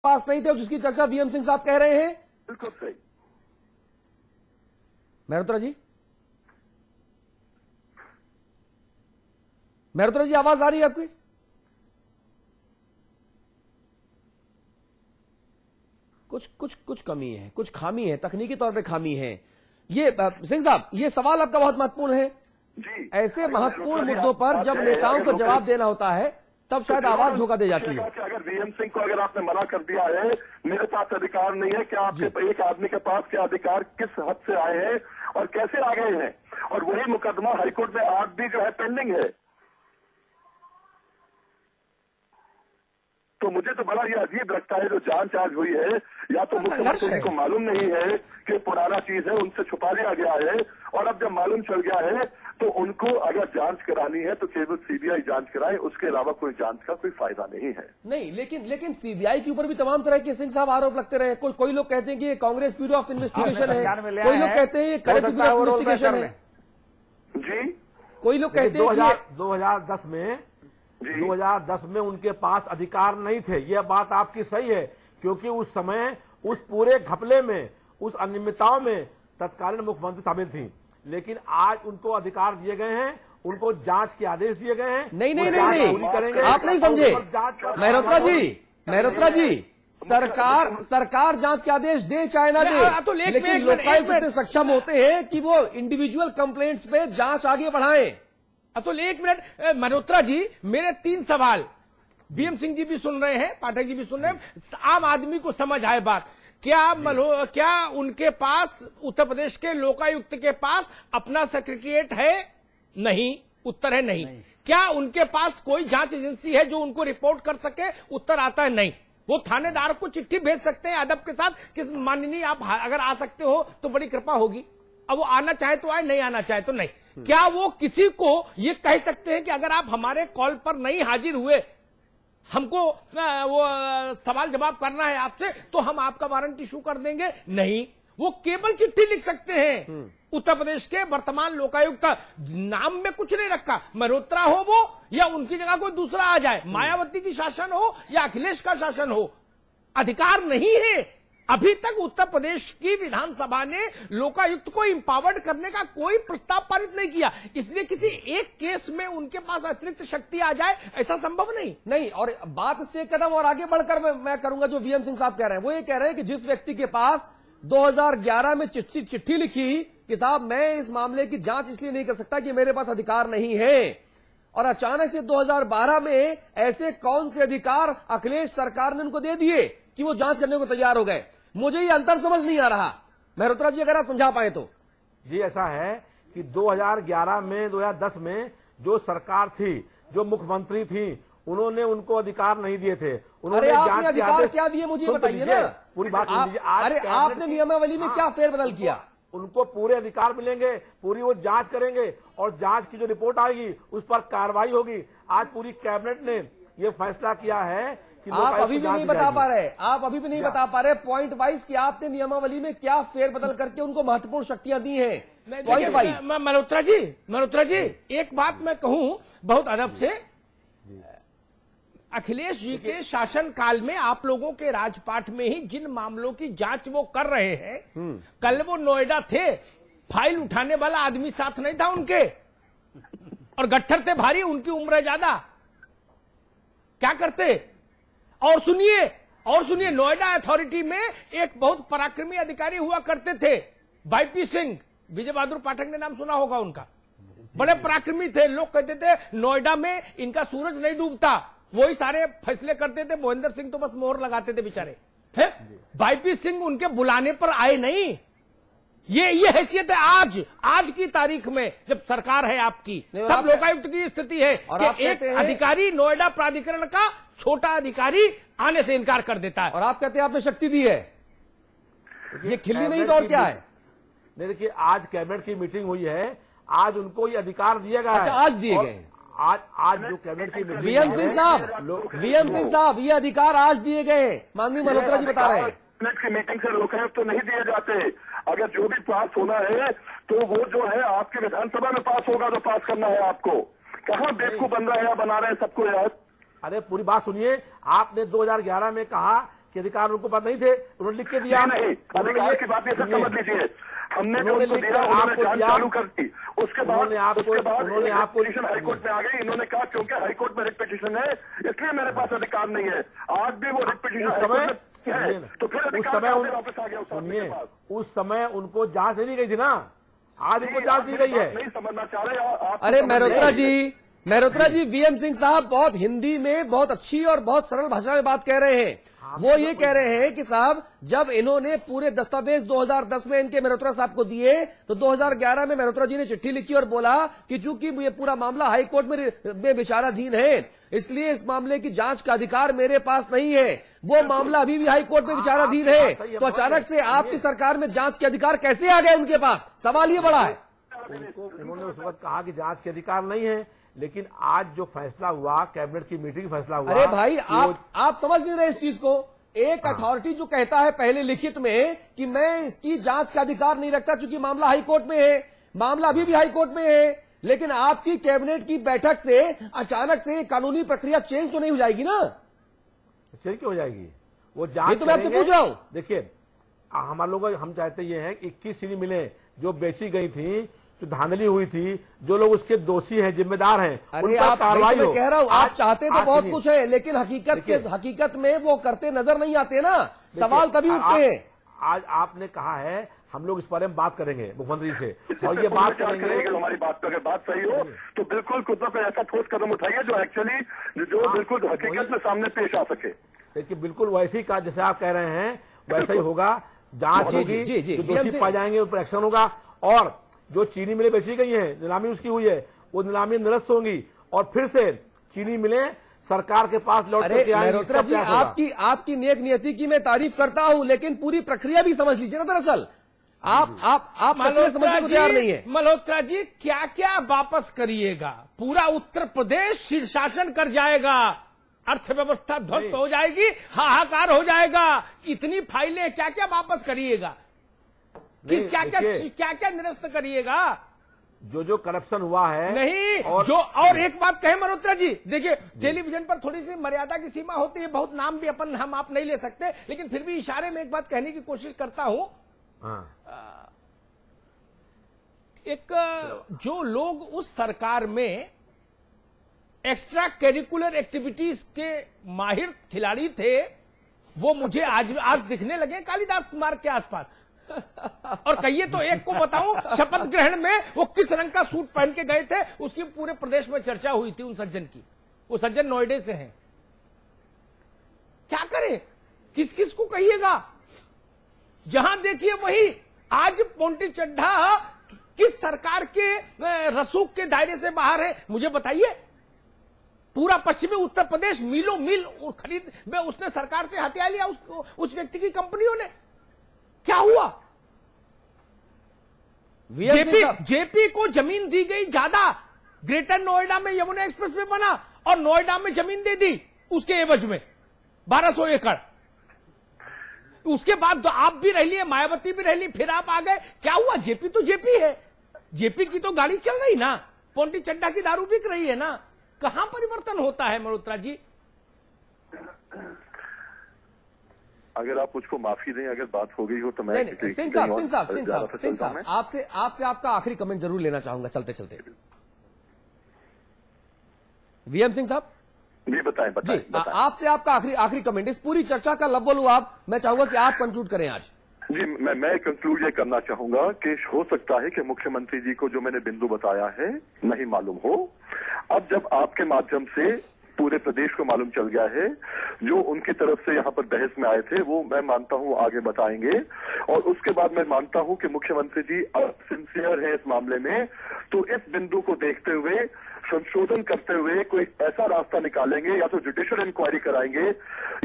पास नहीं थे जिसकी चर्चा वीएम सिंह साहब कह रहे हैं? बिल्कुल सही। मेहरोत्रा जी आवाज आ रही है आपकी? कुछ कमी है, कुछ खामी है, तकनीकी तौर पे खामी है। ये सिंह साहब, ये सवाल आपका बहुत महत्वपूर्ण है जी। ऐसे महत्वपूर्ण मुद्दों पर जब नेताओं को जवाब देना होता है तब शायद आवाज धोखा दे जाती है। अगर वीएम सिंह को अगर आपने मना कर दिया है, मेरे पास अधिकार नहीं है, क्या आपके एक आदमी के पास क्या अधिकार किस हद से आए हैं और कैसे आ गए हैं, और वही मुकदमा हाईकोर्ट में आज भी जो है पेंडिंग है। तो मुझे तो बड़ा ये अजीब लगता है जो जांच आज हुई है, या तो मुख्यमंत्री जी को मालूम नहीं है कि पुराना चीज है, उनसे छुपा लिया गया है, और अब जब मालूम चल गया है तो उनको अगर जांच करानी है तो केवल सीबीआई जांच कराए, उसके अलावा कोई जांच का कोई फायदा नहीं है। नहीं, लेकिन सीबीआई के ऊपर भी तमाम तरह के सिंह साहब आरोप लगते रहे। कोई लोग कहते हैं कि ये कांग्रेस ब्यूरो ऑफ इन्वेस्टिगेशन है, कोई लोग कहते हैं ये करप्ट ब्यूरो ऑफ इन्वेस्टिगेशन है जी, कोई लोग कहते हैं कि 2010 में उनके पास अधिकार नहीं थे। यह बात आपकी सही है, क्योंकि उस समय उस पूरे घपले में, उस अनियमितताओं में तत्कालीन मुख्यमंत्री शामिल थी। लेकिन आज उनको अधिकार दिए गए हैं, उनको जांच के आदेश दिए गए हैं। नहीं, आप नहीं समझे मेहरोत्रा जी, सरकार जांच के आदेश दे चाहे ना दे, लेकिन लोकायुक्त इतने सक्षम होते हैं कि वो इंडिविजुअल कंप्लेंट्स पे जांच आगे बढ़ाएं। तो एक मिनट मल्होत्रा जी, मेरे 3 सवाल, वीएम सिंह जी भी सुन रहे हैं, पाठक जी भी सुन रहे हैं, आम आदमी को समझ आए बात। क्या उनके पास, उत्तर प्रदेश के लोकायुक्त के पास अपना सेक्रेटरिएट है? नहीं, उत्तर है नहीं। क्या उनके पास कोई जांच एजेंसी है जो उनको रिपोर्ट कर सके? उत्तर आता है नहीं। वो थानेदार को चिट्ठी भेज सकते हैं अदब के साथ कि माननीय आप अगर आ सकते हो तो बड़ी कृपा होगी। अब वो आना चाहे तो आए, नहीं आना चाहे तो नहीं। क्या वो किसी को ये कह सकते हैं कि अगर आप हमारे कॉल पर नहीं हाजिर हुए, हमको वो सवाल जवाब करना है आपसे, तो हम आपका वारंट इशू कर देंगे? नहीं, वो केवल चिट्ठी लिख सकते हैं। उत्तर प्रदेश के वर्तमान लोकायुक्त, नाम में कुछ नहीं रखा, मल्होत्रा हो वो या उनकी जगह कोई दूसरा आ जाए, मायावती की शासन हो या अखिलेश का शासन हो, अधिकार नहीं है। अभी तक उत्तर प्रदेश की विधानसभा ने लोकायुक्त को इंपावर्ड करने का कोई प्रस्ताव पारित नहीं किया, इसलिए किसी एक केस में उनके पास अतिरिक्त शक्ति आ जाए ऐसा संभव नहीं। और बात से कदम और आगे बढ़कर मैं करूंगा जो वीएम सिंह साहब कह रहे हैं। वो ये कह रहे हैं कि जिस व्यक्ति के पास 2011 में चिट्ठी लिखी कि साहब मैं इस मामले की जांच इसलिए नहीं कर सकता कि मेरे पास अधिकार नहीं है, और अचानक से 2012 में ऐसे कौन से अधिकार अखिलेश सरकार ने उनको दे दिए कि वो जांच करने को तैयार हो गए? मुझे ये अंतर समझ नहीं आ रहा। मेहरोत्रा जी अगर आप समझा पाए तो। जी, ऐसा है कि 2011 में, 2010 में जो सरकार थी, जो मुख्यमंत्री थी, उन्होंने उनको अधिकार नहीं दिए थे। उन्होंने आपने अधिकार क्या दिए मुझे बताइए ना। पूरी बात अरे आपने नियमावली में क्या फेरबदल किया? उनको पूरे अधिकार मिलेंगे, पूरी वो जांच करेंगे, और जांच की जो रिपोर्ट आएगी उस पर कार्रवाई होगी। आज पूरी कैबिनेट ने ये फैसला किया है कि आप अभी भी नहीं बता पा रहे, पॉइंट वाइज कि आपने नियमावली में क्या फेरबदल करके उनको महत्वपूर्ण शक्तियां दी हैं पॉइंट वाइज। मल्होत्रा जी एक बात मैं कहूं बहुत अदब से, अखिलेश जी के शासन काल में आप लोगों के राजपाट में ही जिन मामलों की जांच वो कर रहे हैं, कल वो नोएडा थे, फाइल उठाने वाला आदमी साथ नहीं था उनके, और गट्ठर थे भारी, उनकी उम्र ज्यादा, क्या करते? और सुनिए नोएडा अथॉरिटी में एक बहुत पराक्रमी अधिकारी हुआ करते थे, वाईपी सिंह, विजय बहादुर पाठक ने नाम सुना होगा उनका। बड़े पराक्रमी थे, लोग कहते थे नोएडा में इनका सूरज नहीं डूबता, वही सारे फैसले करते थे, मोहिंदर सिंह तो बस मोहर लगाते थे बेचारे। वाईपी सिंह उनके बुलाने पर आए नहीं। ये हैसियत है आज की तारीख में जब सरकार है आपकी, तब लोकायुक्त की स्थिति है कि एक अधिकारी, नोएडा प्राधिकरण का छोटा अधिकारी आने से इनकार कर देता है, और आप कहते हैं आपने शक्ति दी है। ये खिल्ली नहीं तो और क्या है? देखिए, आज कैबिनेट की मीटिंग हुई है, आज उनको ये अधिकार दिया गया। अच्छा, आज दिए गए? आज जो कैबिनेट की मीटिंग, वीएम सिंह साहब ये अधिकार आज दिए गए, माननीय मल्होत्रा जी बता रहे हैं। कैबिनेट की मीटिंग से लोकायुक्त तो नहीं दिए जाते। अगर जो भी पास होना है तो वो जो है आपके विधानसभा में पास होगा, तो पास करना है आपको। कहाँ बेवकूफ बन रहा है या बना रहे हैं सबको यार। अरे पूरी बात सुनिए, आपने 2011 में कहा कि अधिकार उनको पास नहीं थे, उन्होंने लिख के दिया। नहीं, अधिकार की बात ऐसा समझ लीजिए, हमने जो उनको दिया उन्होंने जांच चालू कर दी, उसके बाद पिटीशन हाईकोर्ट में आ गई। इन्होंने कहा क्योंकि हाईकोर्ट में रिट पिटीशन है इसलिए मेरे पास अधिकार नहीं है। आज भी वो रिट पिटीशन हाईकोर्ट में है, तो फिर अधिकार वापस आ गया। सुनिए, उस समय उनको जांच नहीं गई थी ना, आज उनको जांच दी गई है। नहीं समझना चाह रहे। अरे मेहरोत्रा जी, वीएम सिंह साहब बहुत हिंदी में बहुत अच्छी और बहुत सरल भाषा में बात कह रहे हैं। वो ये कह रहे हैं कि साहब जब इन्होंने पूरे दस्तावेज 2010 में इनके मेहरोत्रा साहब को दिए तो 2011 में मेहरोत्रा जी ने चिट्ठी लिखी और बोला कि चूंकि ये पूरा मामला हाईकोर्ट में विचाराधीन है इसलिए इस मामले की जांच का अधिकार मेरे पास नहीं है। वो मामला अभी भी हाईकोर्ट में विचाराधीन है, तो अचानक से आपकी सरकार में जांच के अधिकार कैसे आ गए उनके पास? सवाल ये बड़ा है। उन्होंने उस वक्त कहा कि जांच के अधिकार नहीं है, लेकिन आज जो फैसला हुआ, कैबिनेट की मीटिंग फैसला हुआ। अरे भाई आप समझ नहीं रहे इस चीज को। एक अथॉरिटी जो कहता है पहले लिखित में कि मैं इसकी जांच का अधिकार नहीं रखता चूंकि मामला हाईकोर्ट में है, मामला अभी भी हाईकोर्ट में है, लेकिन आपकी कैबिनेट की बैठक से अचानक से कानूनी प्रक्रिया चेंज तो नहीं हो जाएगी ना? चेंज क्यों हो जाएगी? वो जांच, तो मैं आपसे पूछ रहा हूं। देखिए, हमारे लोग हम चाहते ये हैं कि 21 चीनी मिलें जो बेची गई थी, जो धांधली हुई थी, जो लोग उसके दोषी हैं, जिम्मेदार हैं, अरे आप कार्रवाई हो। कह रहा हूँ आप चाहते तो बहुत कुछ है, लेकिन हकीकत में वो करते नजर नहीं आते ना। सवाल तभी उठते हैं। आज आपने कहा है हम लोग इस बारे में बात करेंगे मुख्यमंत्री से, और ये बात करेंगे। हमारी बात अगर बात सही हो तो बिल्कुल कुछ ना कुछ ऐसा ठोस कदम उठाइए जो एक्चुअली जो बिल्कुल हकीकत में सामने पेश आ सके। देखिए, बिल्कुल वैसे ही जैसे आप कह रहे हैं वैसा ही होगा। जांच होगी, जो दोषी पाए जाएंगे उन पर एक्शन होगा, और जो चीनी मिलें बेची गई हैं, नीलामी उसकी हुई है, वो नीलामी निरस्त होंगी और फिर से चीनी मिलें सरकार के पास लौट करके आएंगी। मेहरोत्रा जी, आपकी नेक नियति की मैं तारीफ करता हूं, लेकिन पूरी प्रक्रिया भी समझ लीजिए ना। दरअसल आप प्रक्रिया समझने को तैयार नहीं है। मल्होत्रा जी, क्या क्या वापस करिएगा? पूरा उत्तर प्रदेश शीर्षासन कर जाएगा, अर्थव्यवस्था ध्वस्त हो जाएगी, हाहाकार हो जाएगा। इतनी फाइलें क्या क्या वापस करिएगा? क्या क्या निरस्त करिएगा? जो करप्शन हुआ है नहीं, और एक बात कहे मल्होत्रा जी, देखिए टेलीविजन पर थोड़ी सी मर्यादा की सीमा होती है, बहुत नाम भी हम आप नहीं ले सकते, लेकिन फिर भी इशारे में एक बात कहने की कोशिश करता हूं। एक जो लोग उस सरकार में एक्स्ट्रा करिकुलर एक्टिविटीज के माहिर खिलाड़ी थे, वो मुझे आज दिखने लगे कालिदास मार्ग के आसपास। और कहिए तो एक को बताऊं, शपथ ग्रहण में वो किस रंग का सूट पहन के गए थे, उसकी पूरे प्रदेश में चर्चा हुई थी उन सज्जन की। वो सज्जन नोएडा से हैं। क्या करें, किस किस को कहिएगा? जहां देखिए वही। आज पोंटी चड्ढा किस सरकार के रसूख के दायरे से बाहर है, मुझे बताइए। पूरा पश्चिमी उत्तर प्रदेश मीलों मील खरीद में उसने सरकार से हथिया लिया, उस व्यक्ति की कंपनियों ने। क्या हुआ? जेपी को जमीन दी गई ज्यादा, ग्रेटर नोएडा में यमुना एक्सप्रेस वे बना और नोएडा में जमीन दे दी उसके एवज में 1200 एकड़। उसके बाद तो आप भी रह लिए, मायावती भी रह ली, फिर आप आ गए। क्या हुआ? जेपी तो जेपी है, जेपी की तो गाड़ी चल रही ना, पोंटी चड्ढा की दारू बिक रही है ना। कहां परिवर्तन होता है मल्होत्रा जी? अगर आप मुझको माफी दें, अगर बात हो गई हो तो मैं सिंह साहब आपसे आपका आखिरी कमेंट जरूर लेना चाहूंगा चलते चलते। वीएम सिंह साहब जी बताएं। आपसे आपका आखिरी कमेंट इस पूरी चर्चा का लव्वल हुआ। मैं चाहूंगा कि आप कंक्लूड करें आज। जी मैं कंक्लूड ये करना चाहूंगा कि हो सकता है कि मुख्यमंत्री जी को जो मैंने बिंदु बताया है नहीं मालूम हो। अब जब आपके माध्यम से पूरे प्रदेश को मालूम चल गया है, जो उनकी तरफ से यहाँ पर बहस में आए थे वो मैं मानता हूँ आगे बताएंगे। और उसके बाद मैं मानता हूँ कि मुख्यमंत्री जी अब सिंसियर है इस मामले में, तो इस बिंदु को देखते हुए संशोधन करते हुए कोई ऐसा रास्ता निकालेंगे, या तो जुडिशियल इंक्वायरी कराएंगे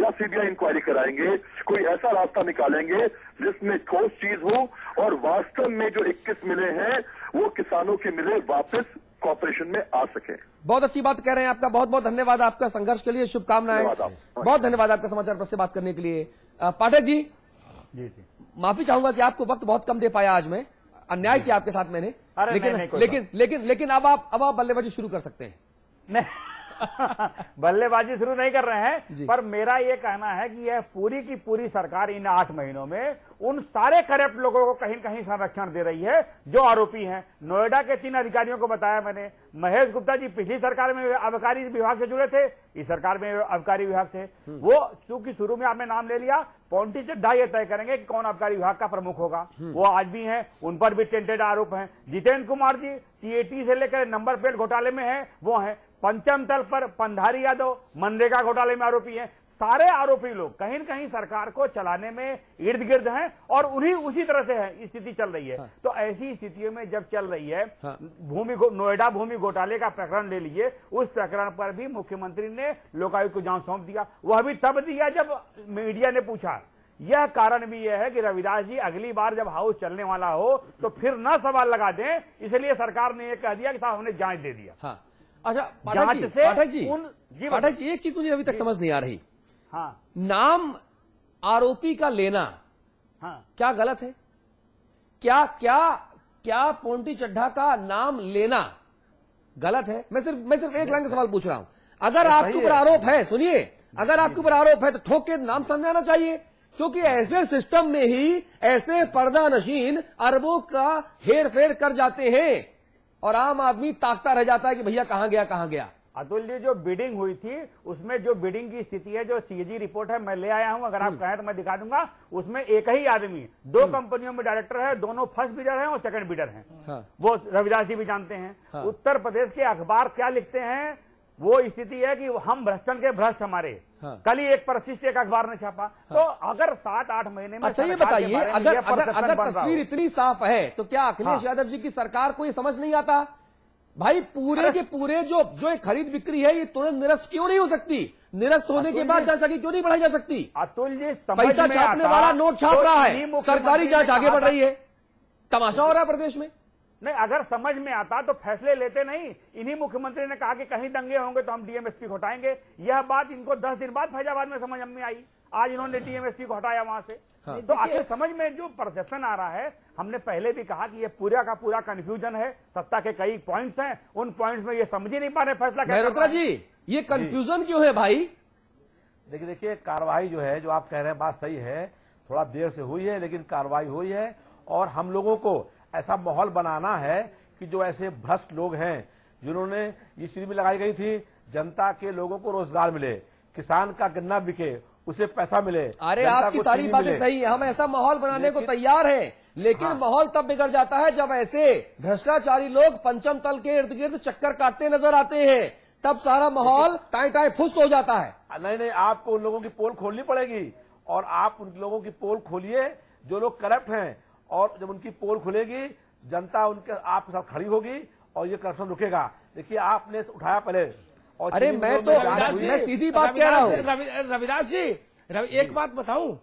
या सीबीआई इंक्वायरी कराएंगे। कोई ऐसा रास्ता निकालेंगे जिसमें ठोस चीज हो और वास्तव में जो 21 मिले हैं वो किसानों के मिले वापस कॉर्पोरेशन में आ सके। बहुत अच्छी बात कह रहे हैं। आपका बहुत बहुत धन्यवाद, आपका संघर्ष के लिए शुभकामनाएं। बहुत धन्यवाद आपका समाचार प्रेस से बात करने के लिए। पाठक जी, माफी चाहूंगा कि आपको वक्त बहुत कम दे पाया आज मैं, अन्याय किया आपके साथ मैंने। लेकिन अब आप बल्लेबाजी शुरू कर सकते हैं। बल्लेबाजी शुरू नहीं कर रहे हैं, जी। पर मेरा ये कहना है कि यह पूरी की पूरी सरकार इन 8 महीनों में उन सारे करप्ट लोगों को कहीं कहीं संरक्षण दे रही है जो आरोपी हैं। नोएडा के 3 अधिकारियों को बताया मैंने। महेश गुप्ता जी पिछली सरकार में आबकारी विभाग से जुड़े थे, इस सरकार में आबकारी विभाग से। वो चूंकि शुरू में आपने नाम ले लिया, पॉन्टी चड्ढा ये तय करेंगे कि कौन आबकारी विभाग का प्रमुख होगा। वो आज भी हैं, उन पर भी टेंटेड आरोप हैं। जितेंद्र कुमार जी टीएटी से लेकर नंबर प्लेट घोटाले में है, वो हैं। पंचम तल पर पंधारी यादव मनरेगा घोटाले में आरोपी हैं। सारे आरोपी लोग कहीं न कहीं सरकार को चलाने में इर्द गिर्द हैं और उन्हीं उसी तरह से है स्थिति चल रही है। तो ऐसी स्थितियों में जब चल रही है, नोएडा भूमि घोटाले का प्रकरण ले लीजिए, उस प्रकरण पर भी मुख्यमंत्री ने लोकायुक्त को जांच सौंप दिया। वह भी तब दिया जब मीडिया ने पूछा। यह कारण भी यह है कि रविदास जी अगली बार जब हाउस चलने वाला हो तो फिर न सवाल लगा दें, इसलिए सरकार ने यह कह दिया कि साहब हमने जांच दे दिया। हाँ, अच्छा जांच से पाठक जी एक चीज मुझे अभी तक समझ नहीं आ रही। हाँ, नाम आरोपी का लेना हाँ, क्या गलत है? क्या क्या क्या पोंटी चड्ढा का नाम लेना गलत है? मैं सिर्फ एक लाइन का सवाल पूछ रहा हूं। अगर आपके ऊपर आरोप है, सुनिए, अगर आपके ऊपर आरोप है तो ठोक के नाम सामने आना चाहिए, क्योंकि ऐसे सिस्टम में ही ऐसे पर्दा नशीन अरबों का हेर फेर कर जाते हैं और आम आदमी ताकता रह जाता है कि भैया कहां गया कहां गया। अतुल जी, जो बिडिंग हुई थी उसमें जो बिडिंग की स्थिति है, जो सीएजी रिपोर्ट है, मैं ले आया हूं, अगर आप कहें तो मैं दिखा दूंगा। उसमें एक ही आदमी 2 कंपनियों में डायरेक्टर है, दोनों फर्स्ट बिडर हैं और सेकंड बिडर हैं। हाँ। वो रविदास जी भी जानते हैं। हाँ। उत्तर प्रदेश के अखबार क्या लिखते हैं, वो स्थिति है कि हम भ्रष्टन के भ्रष्ट हमारे। हाँ। कल ही एक परिशिष्ट एक अखबार ने छापा। तो अगर 7-8 महीने में अच्छा ये सरकार के बताइए, बारे में अगर यह अगर perception अगर बन रहा हो। तस्वीर इतनी साफ है तो क्या अखिलेश यादव जी की सरकार को ये समझ नहीं आता? भाई पूरे के पूरे जो एक खरीद बिक्री है ये तुरंत निरस्त क्यों नहीं हो सकती? निरस्त होने के बाद जांच आगे क्यों नहीं बढ़ाई जा सकती? अतुल जी, समझ पैसा में छापने आता वाला नोट छाप तो रहा इन्हीं है, मुख्यमंत्री सरकारी जांच ने आगे कहा बढ़ था- रही है, तमाशा हो रहा है प्रदेश में। नहीं, अगर समझ में आता तो फैसले लेते नहीं। इन्हीं मुख्यमंत्री ने कहा कि कहीं दंगे होंगे तो हम डीएमएसपी को हटाएंगे। यह बात इनको 10 दिन बाद फैजाबाद में समझ में आई। आज इन्होंने डीएमएसपी को हटाया वहां से। हाँ। तो आखिर समझ में जो परसेप्शन आ रहा है, हमने पहले भी कहा कि यह पूरा का पूरा कंफ्यूजन है। सत्ता के कई पॉइंट्स हैं, उन पॉइंट्स में ये समझ ही नहीं पा रहे फैसला क्या मेहरोत्रा जी, ये कंफ्यूजन क्यों है भाई? देखिए कार्रवाई जो है, जो आप कह रहे हैं बात सही है, थोड़ा देर से हुई है लेकिन कार्रवाई हुई है। और हम लोगों को ऐसा माहौल बनाना है कि जो ऐसे भ्रष्ट लोग हैं जिन्होंने ये स्थिति में लगाई गई थी, जनता के लोगों को रोजगार मिले, किसान का गन्ना बिके, उसे पैसा मिले। अरे जनता आपकी को सारी चीनी बातें मिले। सही है, हम ऐसा माहौल बनाने को तैयार हैं, लेकिन हाँ। माहौल तब बिगड़ जाता है जब ऐसे भ्रष्टाचारी लोग पंचम तल के इर्द गिर्द चक्कर काटते नजर आते हैं, तब सारा माहौल टाई टाई फुस हो जाता है। नहीं, आपको उन लोगों की पोल खोलनी पड़ेगी और आप उन लोगों की पोल खोलिए जो लोग करप्ट हैं, और जब उनकी पोल खुलेगी जनता उनके आपके साथ खड़ी होगी और ये करप्शन रुकेगा। देखिए आपने उठाया पहले, और अरे चीनी मैं मिलों तो में जांच हुई। मैं सीधी बात कह रहा हूं। रविदास जी, एक बात बताऊं,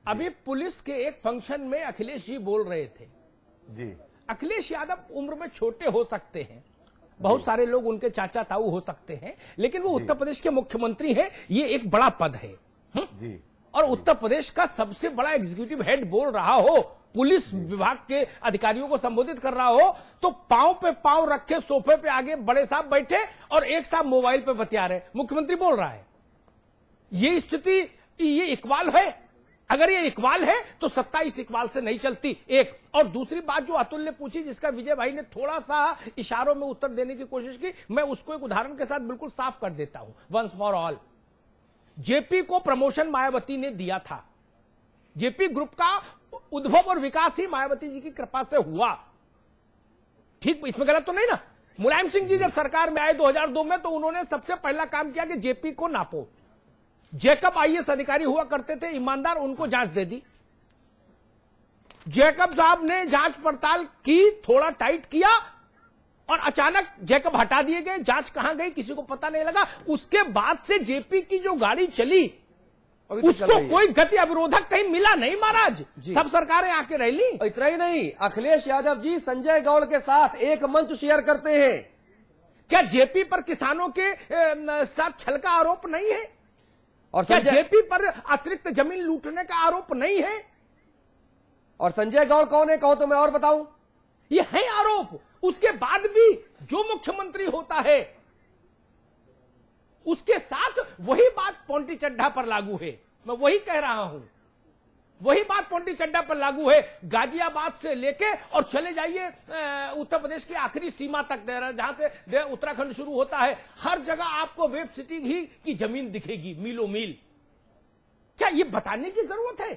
अभी पुलिस के एक फंक्शन में अखिलेश जी बोल रहे थे। जी, अखिलेश यादव उम्र में छोटे हो सकते हैं, बहुत सारे लोग उनके चाचा ताऊ हो सकते हैं, लेकिन वो उत्तर प्रदेश के मुख्यमंत्री हैं, ये एक बड़ा पद है। जी, और उत्तर प्रदेश का सबसे बड़ा एग्जीक्यूटिव हेड बोल रहा हो, पुलिस विभाग के अधिकारियों को संबोधित कर रहा हो, तो पांव पे पांव रखे सोफे पे आगे बड़े साहब बैठे और एक साहब मोबाइल पे बतिया रहे, मुख्यमंत्री बोल रहा है। ये स्थिति, ये इकबाल है। अगर ये इकबाल है तो सत्ता इस इकबाल से नहीं चलती। एक और दूसरी बात जो अतुल ने पूछी, जिसका विजय भाई ने थोड़ा सा इशारों में उत्तर देने की कोशिश की, मैं उसको एक उदाहरण के साथ बिल्कुल साफ कर देता हूं। वंस फॉर ऑल, जेपी को प्रमोशन मायावती ने दिया था। जेपी ग्रुप का उद्भव और विकास ही मायावती जी की कृपा से हुआ। ठीक, इसमें गलत तो नहीं ना? मुलायम सिंह जी जब सरकार में आए 2002 में, तो उन्होंने सबसे पहला काम किया कि जेपी को नापो। जैकब आईएएस अधिकारी हुआ करते थे, ईमानदार, उनको जांच दे दी। जैकब साहब ने जांच पड़ताल की, थोड़ा टाइट किया और अचानक जैकब हटा दिए गए। जांच कहां गई किसी को पता नहीं लगा। उसके बाद से जेपी की जो गाड़ी चली, उसको कोई गति अवरोधक कहीं मिला नहीं महाराज। सब सरकारें आके रह ली। इतना ही नहीं, अखिलेश यादव जी संजय गौड़ के साथ एक मंच शेयर करते हैं। क्या जेपी पर किसानों के साथ छल का आरोप नहीं है? और क्या जेपी पर अतिरिक्त जमीन लूटने का आरोप नहीं है? और संजय गौड़ कौन है, कहो तो मैं और बताऊं। ये है आरोप। उसके बाद भी जो मुख्यमंत्री होता है, उसके साथ वही बात पोंटी चड्ढा पर लागू है। मैं वही कह रहा हूं, वही बात पोंटी चड्ढा पर लागू है। गाजियाबाद से लेके और चले जाइए उत्तर प्रदेश की आखिरी सीमा तक, जहां से उत्तराखंड शुरू होता है, हर जगह आपको वेब सिटी ही की जमीन दिखेगी मीलों मील। क्या ये बताने की जरूरत है